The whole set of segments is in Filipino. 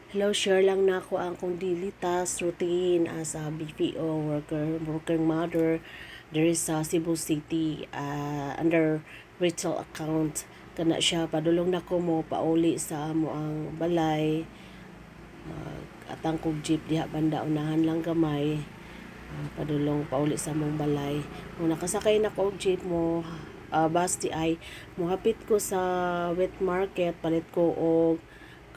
Hello, share lang na ako ang kong daily task routine as a BPO working mother there sa Cebu City under retail account. Kana siya padulong na ko mo pauli sa amo ang balay, atang kog jeep diha banda unahan lang gamay. Padulong pauli sa mong balay. Kung nakasakay na ko og jeep mo, basti ay mohapit ko sa wet market, palit ko og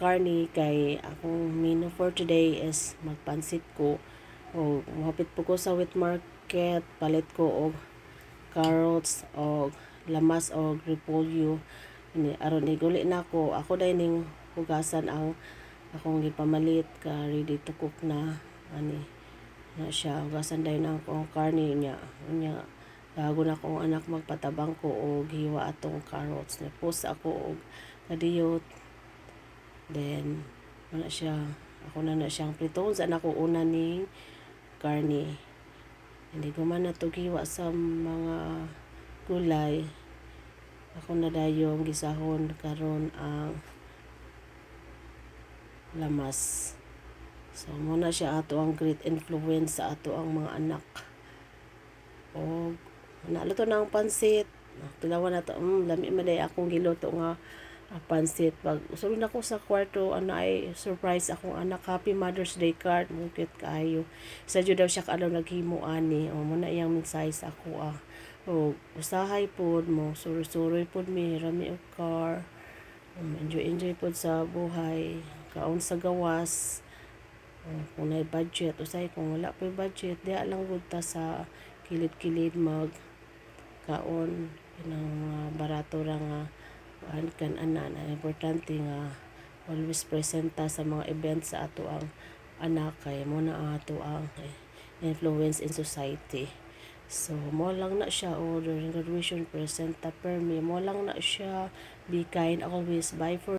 karni kay akong menu for today is magpansit ko. O mohapit po ko sa wet market, palit ko og carrots og lamas og repolyo. Aron iguli na ako dai ning hugasan ang akong gipamalit ka ready to cook na ani na siya hugasan dahil na akong karne niya bago na akong anak magpatabang ko og hiwa atong carrots na post ako og kadiyot then wala siya ako na siyang priton sa ako una ning karne hindi ko man na hiwa sa mga gulay ako na dayong gisahon karon ang lamas. So, muna siya ato ang great influence sa ato ang mga anak. O, naluto na ang pansit. Tilawan na to, lami maday akong giluto nga pansit. Pag usulod na ko sa kwarto, ay surprise akong anak. Happy Mother's Day card. Mukit kaayo. Sa daw siya kaalaw naghimo ani. O, muna iyang mensahe sa ako O, usahay pod mo. Suroy-suroy pod mi. Rami o car. Enjoy pod sa buhay. Kaon sa gawas. Kung may budget usay kung wala pa budget diha lang gud ta sa kilid-kilid mag kaon ng barato ra nga kan ana na importante nga always presenta sa mga event sa ato ang anak kay mo na ato ang influence in society. So mo lang na siya during graduation presenta permi mo lang na siya be kind always bye for